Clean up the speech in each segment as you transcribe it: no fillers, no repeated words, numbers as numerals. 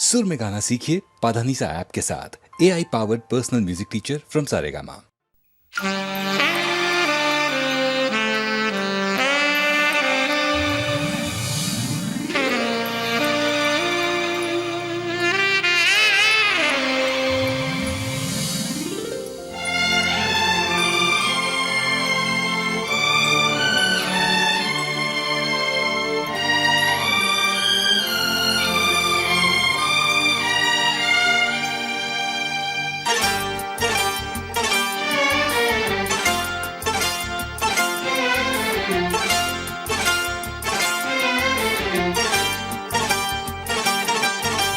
सुर में गाना सीखिए पाधानीसा ऐप के साथ। AI powered personal music teacher from Saregama.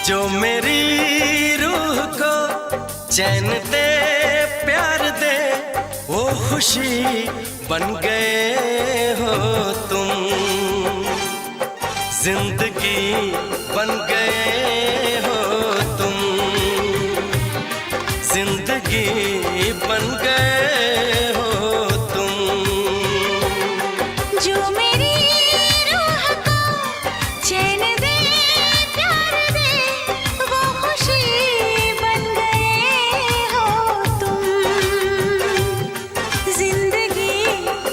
जो मेरी रूह को चैन दे प्यार दे वो खुशी बन गए हो तुम, जिंदगी बन गए हो तुम, जिंदगी बन गए हो तुम। जो मेरी रूह को चैन दे प्यार दे वो खुशी बन गए हो तुम, जिंदगी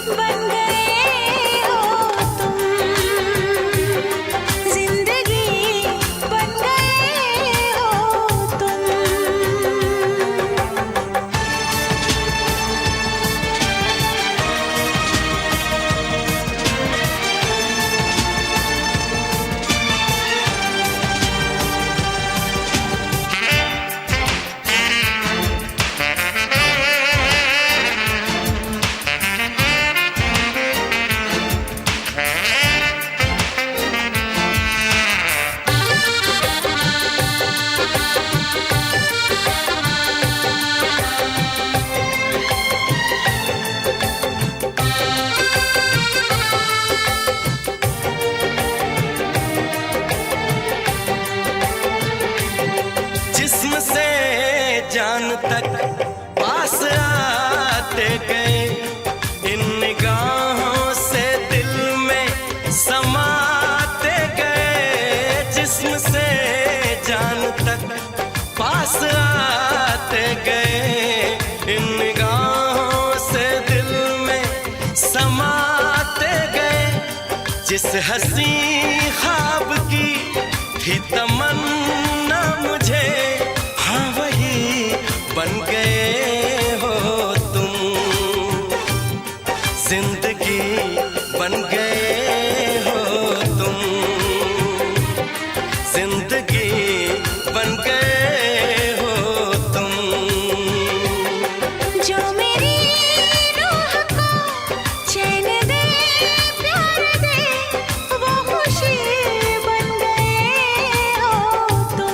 बन गए हो तुम, जिंदगी बन गए हो तुम। जिस्म से जान तक पास आते गए, इन निगाहों से दिल में समाते गए। जिस्म से जान तक पास आते गए, इन निगाहों से दिल में समाते गए। जिस हंसी ख्वाब की थी तमन्ना मुझे, हाँ वही बन गए हो तुम, जिंदगी बन गए हो तुम, जिंदगी बन गए हो तुम। जो मेरी रूह को चैन दे प्यार दे वो खुशी बन गए हो तुम,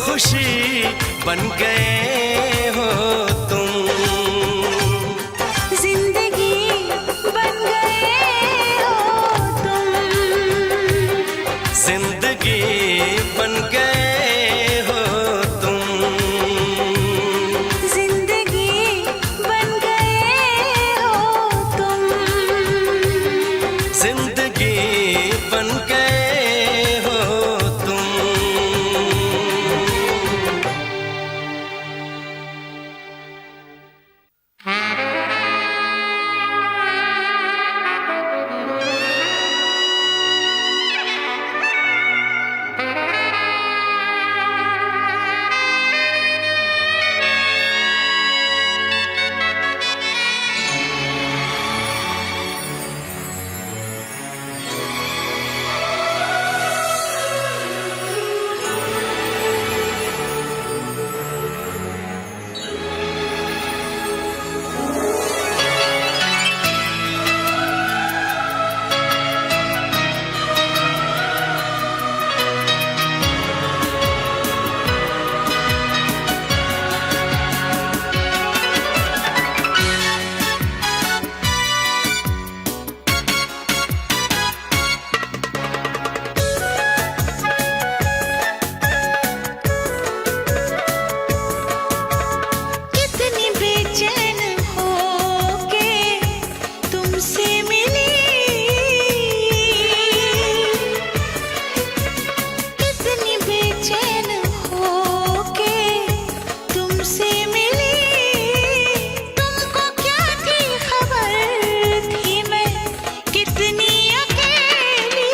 खुशी बन गए हो तुम। जिंदगी बन गए हो तुम। जिंदगी बन गए हो तुम। जिंदगी बन गए हो तुम। जिंदगी बन गए हो तुम। कितनी बेचैन हो के तुमसे मिली। कितनी बेचैन हो के तुमसे मिली। तुमको क्या थी खबर थी मैं कितनी अकेली।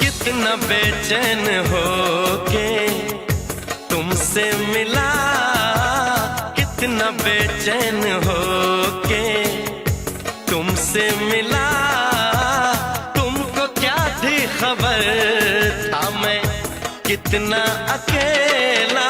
कितना बेचैन हो के तुमसे मिला। कितना बेचैन हो के तुमसे मिला। तुमको क्या थी खबर था मैं कितना अकेला।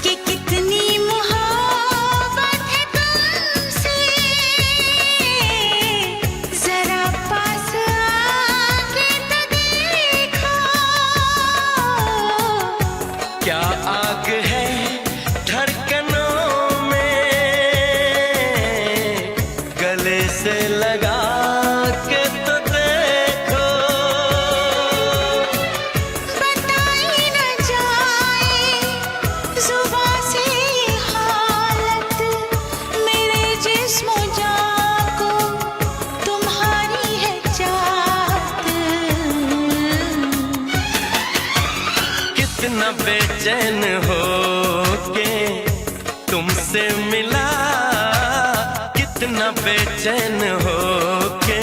कि कितनी मोहब्बत है तुमसे। जरा पास आके तो देखो। क्या आग है धड़कनों में गले से लगा के तो देखो। बताई न जाए जुबां से ये हालत। मेरे जिस्म जान को तुम्हारी है चाहत। कितना बेचैन हो के तुमसे मिला। कितना बेचैन हो के।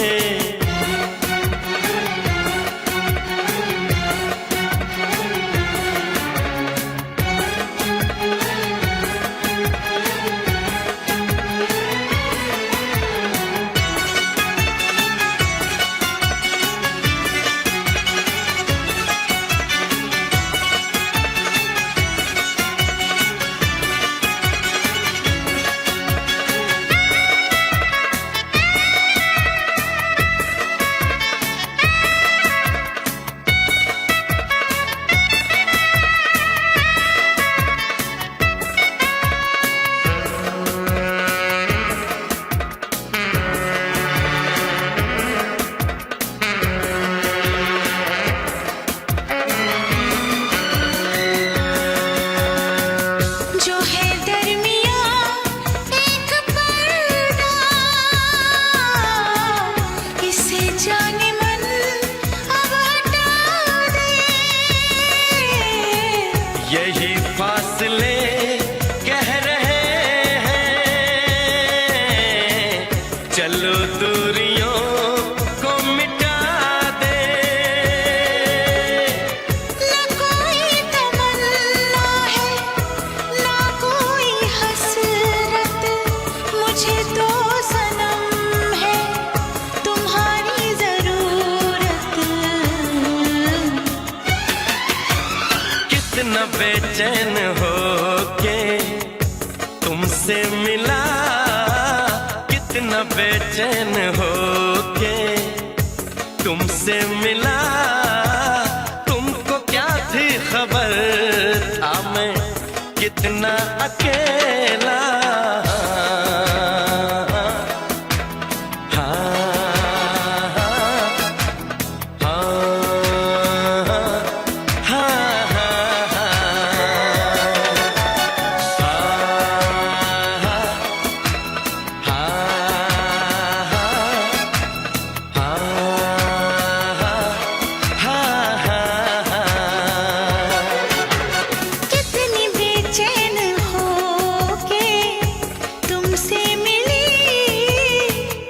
कितना बेचैन हो के तुमसे मिला, कितना बेचैन हो के तुमसे मिला। तुमको क्या थी खबर, था मैं कितना अकेला। कितनी बेचैन होके तुमसे मिली,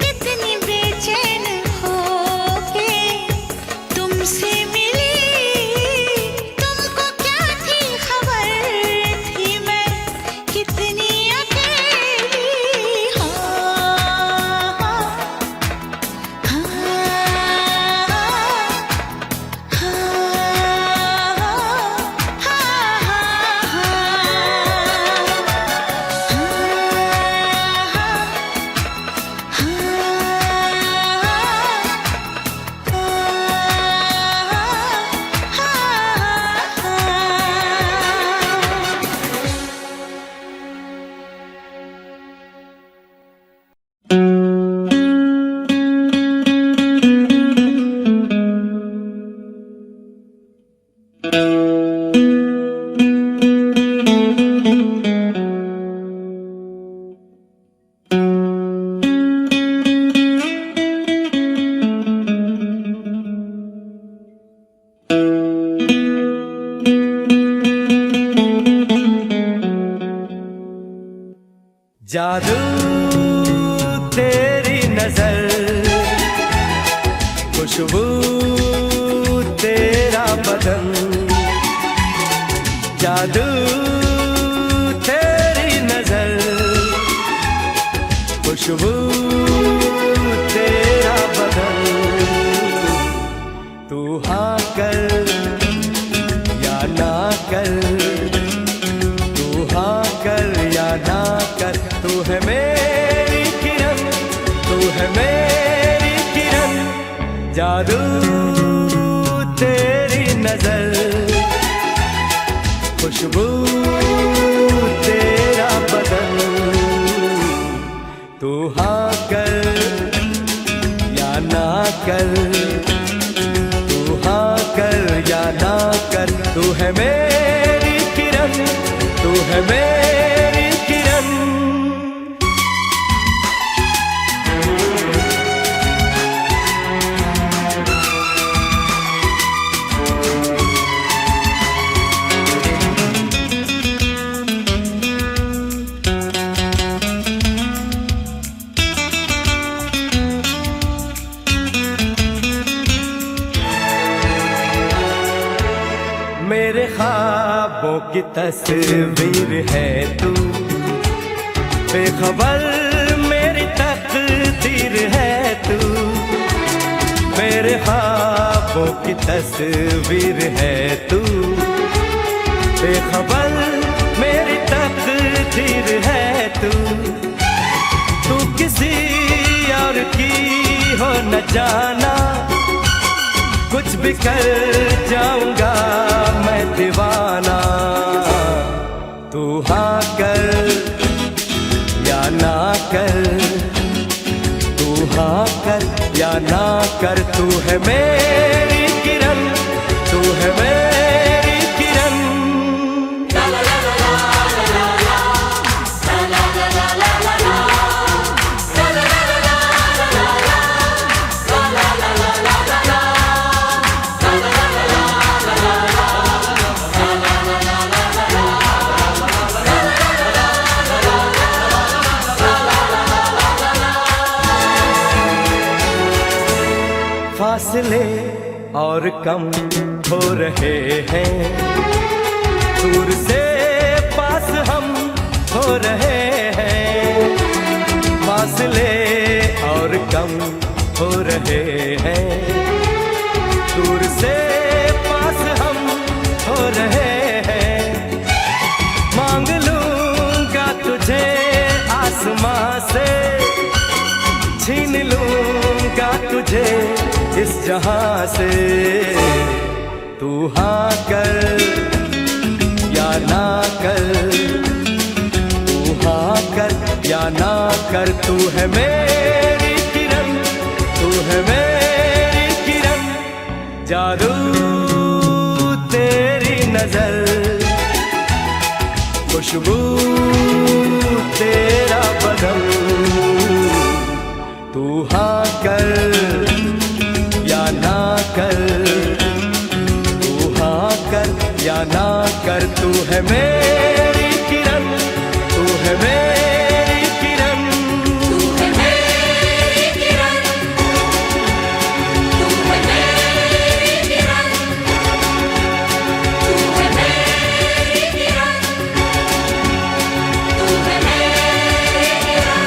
कितनी बेचैन होके तुमसे मिली। तुमको क्या थी खबर, थी मैं कितनी अकेली। जादू तेरी नजर, खुशबू तेरा बदन। जादू तेरी नजर, खुशबू तेरा बदन। तू हाँ कर या ना कर, तू हाँ कर या ना कर। तू है मेरी किरण, तू है मेरी किरण। जादू तेरी नजर, खुशबू तेरा बदन। तू हाँ कर या ना कर, तू हाँ कर या ना कर। तू है मेरी किरण, तू है मेरी किरण। मेरे ख्वाबों की तस्वीर है तू, बेखबर मेरी तकदीर है तू। मेरे ख्वाबों की तस्वीर है तू, बेखबर मेरी तकदीर है तू। तू किसी और की हो न जाना, कुछ भी कर जाऊंगा मैं दीवाना। तू हाँ कर या ना कर, तू हाँ कर या ना कर। तू है मेरी किरण, तू है मेरी किरण। फासले और कम हो रहे हैं, दूर से पास हम हो रहे हैं। फासले और कम हो रहे हैं, दूर से पास हम हो रहे हैं। मुझे इस जहां से, तू हाँ कर या ना कर, तू हाँ कर या ना कर। तू है मेरी किरण, तू है मेरी किरण, जादू तेरी नजर, खुशबू तेरा बदन। तू हाँ कर या ना कर, तू हाँ कर या ना कर। तू है मेरी किरण, तू है मेरी किरण, तू है मेरी किरण, तू है मेरी किरण, तू है मेरी किरण, तू है मेरी किरण।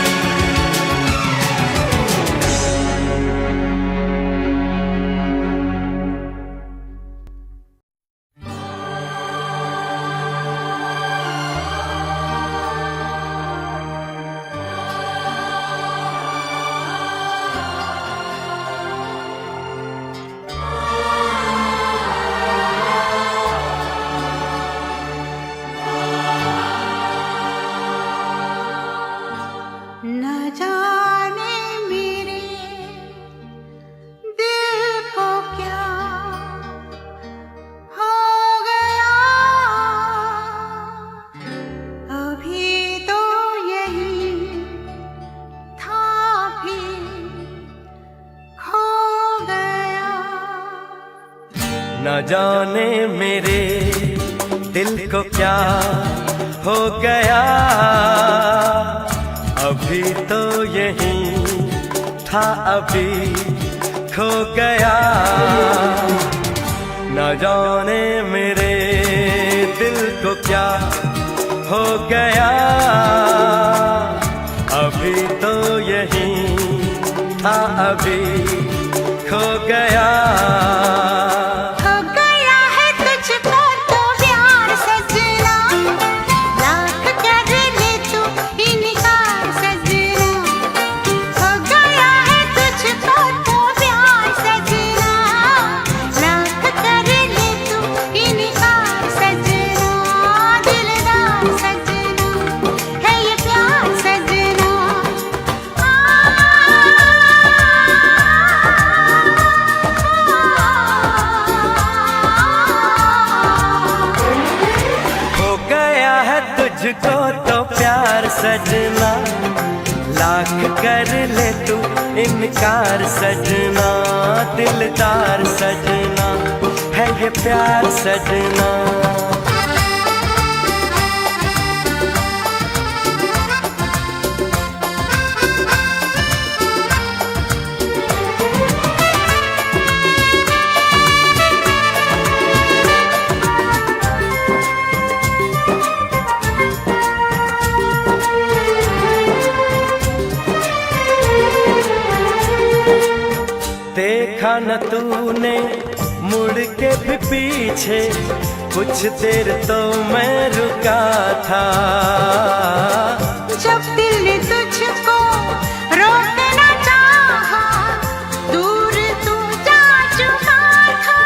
न जाने मेरे दिल को क्या हो गया, अभी तो यही था फिर खो गया। न जाने मेरे दिल को क्या हो गया, अभी तो यही था अभी खो गया। न जाने मेरे दिल को क्या हो गया, अभी तो यही था अभी खो गया। हो गया है तुझको तो प्यार सजना, लाख कर ले तू इनकार सजना। हो गया है तुझको तो प्यार सजना, लाख कर ले तू इनकार सजना। दिलदार सजना है ये प्यार सजना। हो गया है तुझको तो प्यार सजना, लाख कर ले तू इनकार सजना। दिलदार सजना है ये प्यार सजना। देखा न तूने मुड़ के भी पीछे, कुछ देर तो मैं रुका था। जब दिल ने तुझको रोकना चाहा, दूर तू जा चुका था।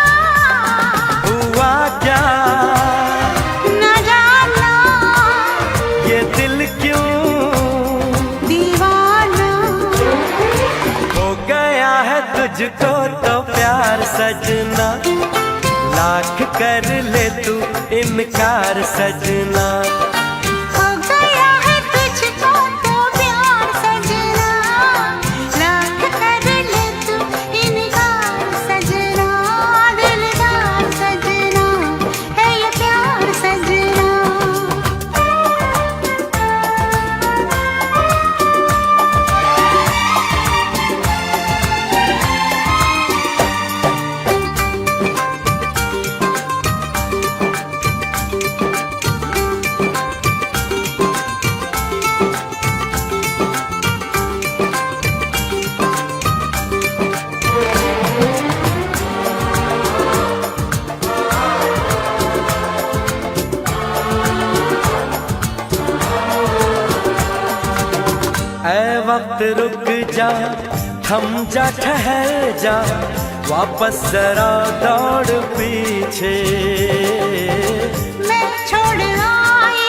हुआ क्या न जाना ये दिल क्यों दीवाना, हो गया है तुझको तो प्यार सजना, लाख कर ले तू इनकार सजना। हो गया है तुझको तो प्यार सजना, लाख कर ले तू इनकार सजना। दिलदार सजना है ये प्यार सजना। ऐ वक्त रुक जा थम जा ठहर जा, वापस जरा दौड़ पीछे। मैं छोड़ आई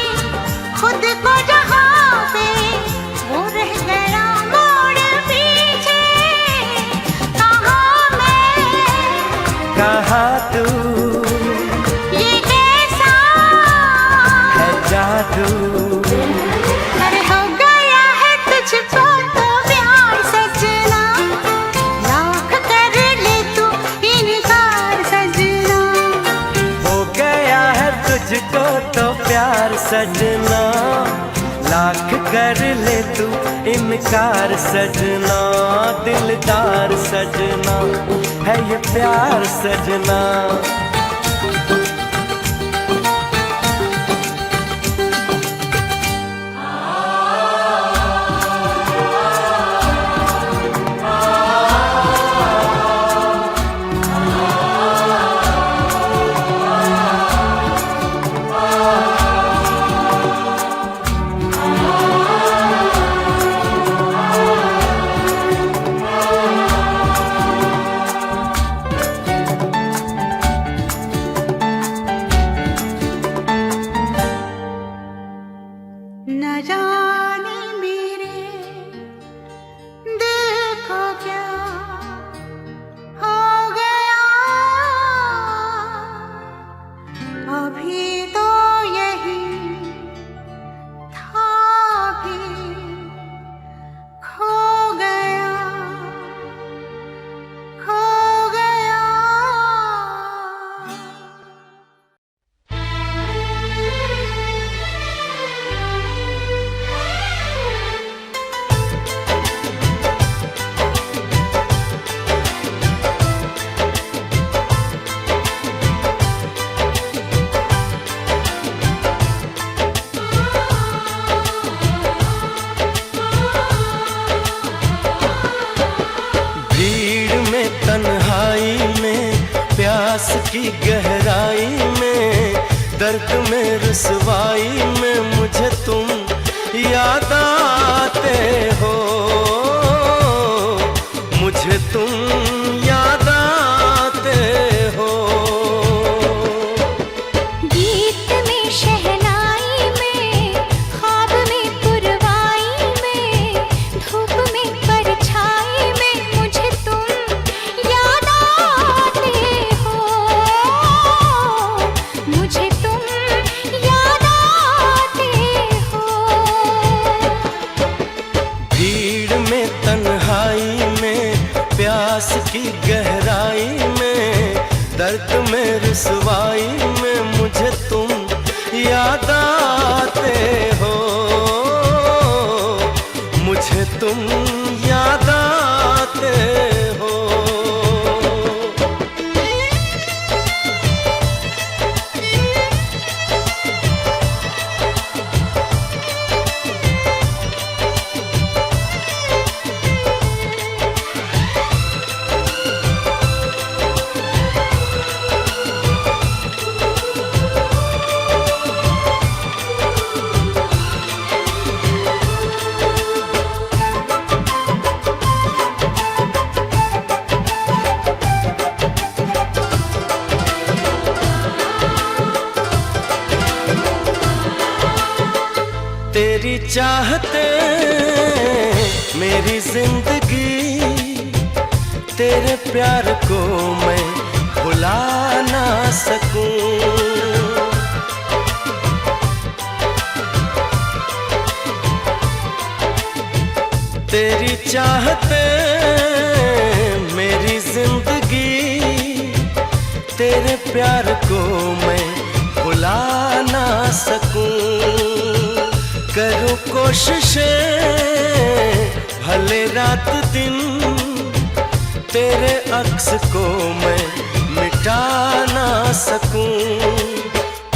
खुद को जहाँ पे, वो रह गया मोड़ पीछे। कहाँ मैं कहाँ तू, ये कैसा है जादू। अरे हो गया है तुझको तो प्यार सजना, लाख कर ले तू इनकार सजना। हो गया है तुझको तो प्यार सजना, लाख कर ले तू इनकार सजना। दिलदार सजना है ये प्यार सजना। न जाने मेरे दिल को क्या हो गया, अभी तो यही था भी खो गया, खो गया। भीड़ में तन्हाई में, प्यास की गहराई में, दर्द में रुसवाई में मुझे तुम याद आते हो। मुझे तुम याद आते हो। गीत में शहनाई में, ख्वाब में पुरवाई में, धूप में परछाई में मुझे तुम याद आते हो। मुझे तुम याद आते हो। भीड़ में तन्हाई में, प्यास की गहराई में, दर्द में रुसवाई में मुझे तुम याद आते हो। मुझे तुम याद आते हो। तेरी चाहते मेरी जिंदगी, तेरे प्यार को मैं भुला ना सकूं। तेरी चाहते मेरी जिंदगी, तेरे प्यार को मैं भुला ना सकूं। करूं कोशिशें भले रात दिन, तेरे अक्स को मैं मिटा ना सकूं।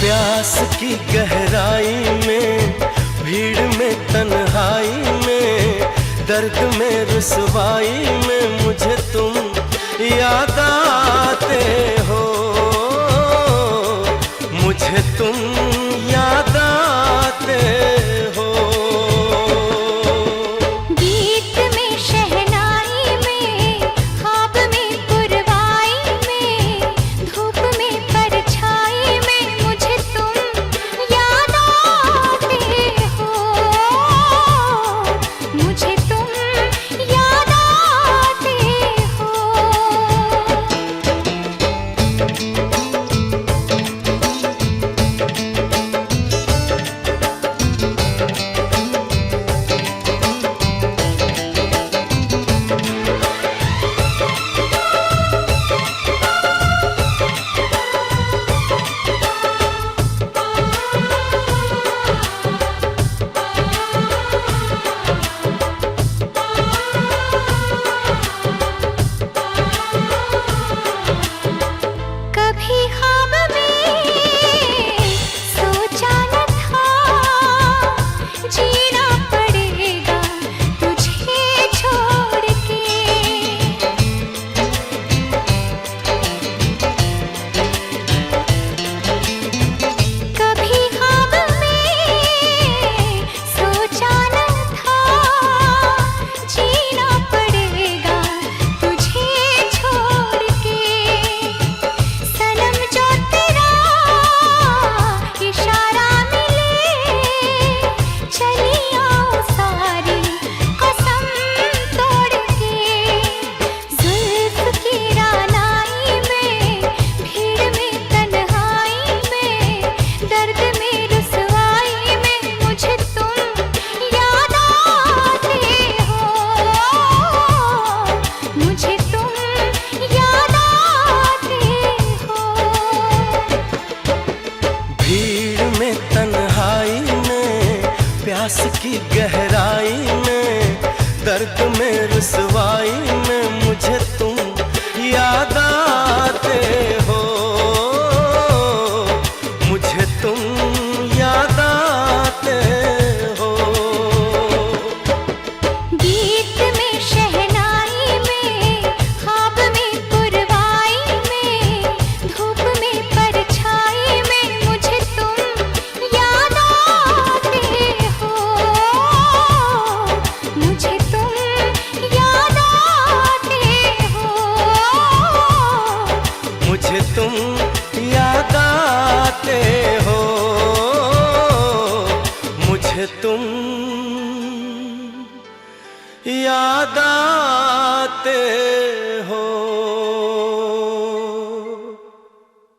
प्यास की गहराई में, भीड़ में तन्हाई में, दर्द में रुसवाई में मुझे तुम याद आते हो। मुझे तुम याद आते हो। गीत में शहनाई में, प्यास की गहराई में, दर्द में रुसवाई में मुझे तुम याद आते हो, मुझे तुम याद आते हो। गीत में शहनाई में, ख्वाब में पुरवाई में, धूप में परछाई में मुझे तुम याद आते हो, मुझे तुम याद आते हो, मुझे तुम याद आते हो, मुझे तुम याद आते